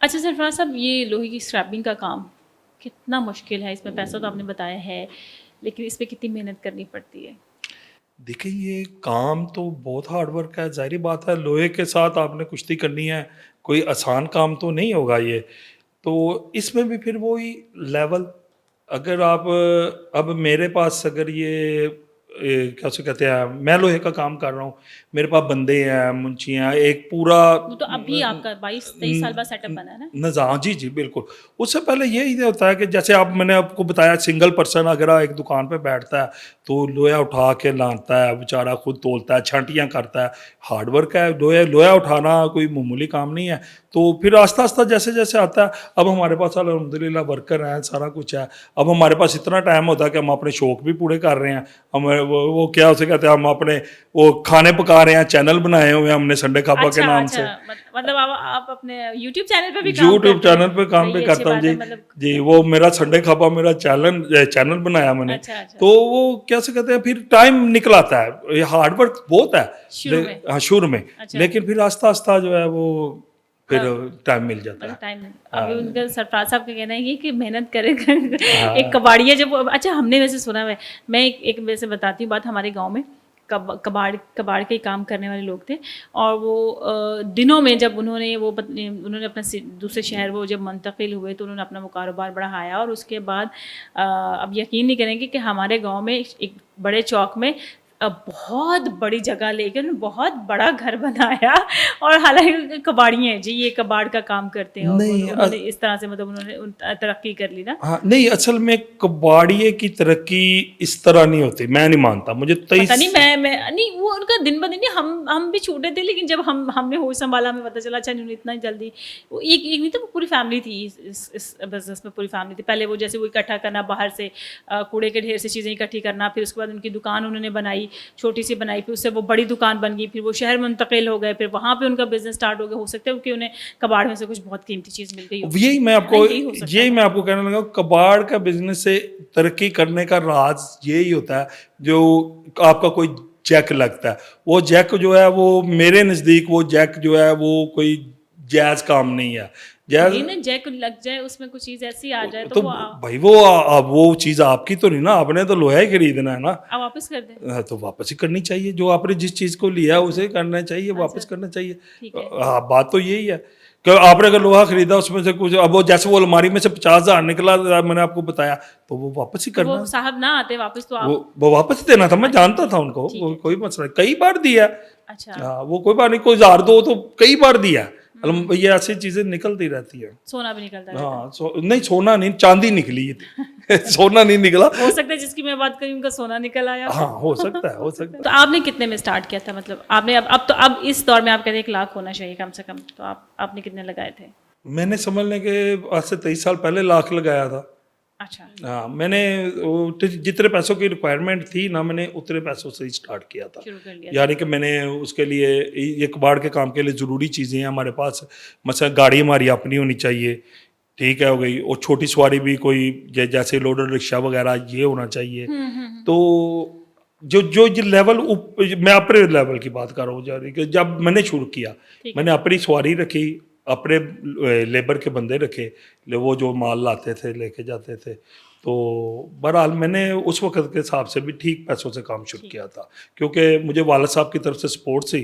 अच्छा सरफराज साहब, ये लोहे की स्क्रैपिंग का काम कितना मुश्किल है? इसमें पैसा तो आपने बताया है, लेकिन इस पे कितनी मेहनत करनी पड़ती है? देखिए, ये काम तो बहुत हार्ड वर्क है, ज़ाहिर बात है लोहे के साथ आपने कुश्ती करनी है, कोई आसान काम तो नहीं होगा ये। तो इसमें भी फिर वही लेवल, अगर आप अब मेरे पास अगर क्या उसे कहते हैं, मैं लोहे का काम कर रहा हूँ, मेरे पास बंदे हैं, मुंशी हैं, एक पूरा वो तो अभी आपका 22-23 साल बाद सेटअप बना है ना? निज़ाम, जी जी बिल्कुल। उससे पहले यही होता है कि जैसे आप, मैंने आपको बताया, सिंगल पर्सन अगर एक दुकान पे बैठता है तो लोहा उठा के लाता है, बेचारा खुद तोलता है, छांटियाँ करता है, हार्ड वर्क है। लोहा उठाना कोई मामूली काम नहीं है। तो फिर आस्ता आस्ता जैसे जैसे आता है, अब हमारे पास अल्हम्दुलिल्लाह वर्कर हैं, सारा कुछ है। अब हमारे पास इतना टाइम होता है कि हम अपने शौक भी पूरे कर रहे हैं। हम वो क्या उसे कहते हैं, हम अपने वो खाने पका रहे हैं, चैनल बनाए हुए हैं हमने संडे खाबा के अच्छा, नाम अच्छा। से। मतलब आप अपने यूट्यूब चैनल पे भी काम यूट्यूब करते हैं? चैनल पे काम भी बड़ी अच्छी करता हूँ बात जी। है मतलब। जी, वो मेरा संडे खाबा मेरा चैनल चैनल बनाया मैंने। अच्छा, अच्छा। तो वो कैसे कहते हैं, फिर टाइम निकल आता है, ये हार्ड वर्क बहुत है। शुरू में? हाँ, शुरू में। अच्छा। लेकिन फिर आस्ता आस्ता जो है वो फिर हाँ, टाइम मिल जाता मतलब है। टाइम। अभी हाँ, उनका सरफराज साहब का कहना है ये कि मेहनत करे एक हाँ, कबाड़िया जब अच्छा हमने वैसे सुना है। मैं एक वैसे बताती हूँ बात। हमारे गांव में कबाड़ कबाड़ के काम करने वाले लोग थे। और वो दिनों में जब उन्होंने अपना दूसरे शहर वो जब मुंतकिल हुए तो उन्होंने अपना वो कारोबार बढ़ाया। और उसके बाद अब यकीन नहीं करेंगे कि हमारे गांव में एक बड़े चौक में बहुत बड़ी जगह लेके उन्होंने बहुत बड़ा घर बनाया। और हालांकि कबाड़िए हैं जी, ये कबाड़ का काम करते हैं। और नहीं उन्होंने इस तरह से मतलब उन्होंने तरक्की कर ली ना। हाँ, नहीं, असल में कबाड़िए की तरक्की इस तरह नहीं होती, मैं नहीं मानता। मुझे पता 23 नहीं, मैं नहीं, वो उनका दिन ब दिन नहीं। हम भी छोटे थे, लेकिन जब हमने होश संभाला हमें पता चला अच्छा उन्होंने इतना जल्दी। वो एक नहीं तो वो पूरी फैमिली थी इस बिजनेस में। पूरी फैमिली थी। पहले वो जैसे वो इकट्ठा करना बाहर से, कूड़े के ढेर से चीज़ें इकट्ठी करना। फिर उसके बाद उनकी दुकान उन्होंने बनाई, छोटी सी बनाई। फिर उससे वो बड़ी दुकान बन गई। फिर वो शहर मुंतकिल हो गए। फिर वहाँ पर उनका बिजनेस स्टार्ट हो गया। हो सकता है कि उन्हें कबाड़ में से कुछ बहुत कीमती चीज़ मिल गई हो। है ना, यही हो सकता यही है। मैं आपको कहने लगा, कबाड़ का बिजनेस से तरक्की करने का राज यही होता है, जो आपका कोई जैक लगता है, वो जैक जो है वो मेरे नज़दीक वो जैक जो है वो कोई जायज़ काम नहीं है। जायज़ वही ना, जैक लग जाए उसमें कुछ चीज़ ऐसी आ जाए तो तो वो भाई वो अब वो चीज़ आपकी तो नहीं ना, आपने तो लोहा ही खरीदना है ना। आप वापस कर दें। तो वापस ही करनी चाहिए, जो आपने जिस चीज़ को लिया है उसे करना चाहिए, वापस अच्छा, करना चाहिए। ठीक है। हाँ, बात तो यही है कि आपने अगर लोहा खरीदा उसमें से कुछ, अब वो जैसे वो अलमारी में से 50,000 निकला, मैंने आपको बताया, तो वो वापस ही तो वो करना। साहब ना आते वापस तो वो आप। वो वापस ही देना था, मैं अच्छा, जानता था उनको, ठीक वो है, कोई ठीक है। मसला नहीं, कई बार दिया। अच्छा। हाँ, वो कोई बात नहीं, कोई 1000 दो तो कई बार दिया। हुँ, ये ऐसी चीज़ें निकलती रहती है। सोना भी निकलता रहता है। हाँ, नहीं, सोना नहीं, चांदी निकली थी। सोना नहीं निकला। हो सकता है जिसकी मैं बात करी उनका सोना निकल आया हो। हाँ, हो सकता है, हो हो सकता है। सकता तो है। आपने कितने में स्टार्ट किया था? मतलब आपने अब इस दौर में आप कहते हैं 1 लाख होना चाहिए कम से कम, तो आपने कितने लगाए थे? मैंने समझ लें कि आज से 23 साल पहले लाख लगाया था। अच्छा, हाँ, मैंने जितने पैसों की रिक्वायरमेंट थी ना, मैंने उतने पैसों से ही स्टार्ट किया था। शुरू कर लिया था। यानी कि मैंने उसके लिए, ये कबाड़ के काम के लिए ज़रूरी चीज़ें हैं हमारे पास। मसलन गाड़ी हमारी अपनी होनी चाहिए, ठीक है, हो गई। और छोटी सवारी भी कोई जैसे लोडर रिक्शा वगैरह ये होना चाहिए। हुँ, हुँ, हुँ। तो जो जो ये लेवल मैं अपने लेवल की बात कर रहा हूँ, यानी कि जब मैंने शुरू किया, ठीक है। मैंने अपनी सवारी रखी, अपने लेबर के बंदे रखे, वो जो माल लाते थे लेके जाते थे। तो बहरहाल मैंने उस वक्त के हिसाब से भी ठीक पैसों से काम शुरू ठीक। किया था, क्योंकि मुझे वालिद साहब की तरफ से सपोर्ट थी।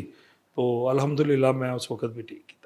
तो अल्हम्दुलिल्लाह मैं उस वक्त भी ठीक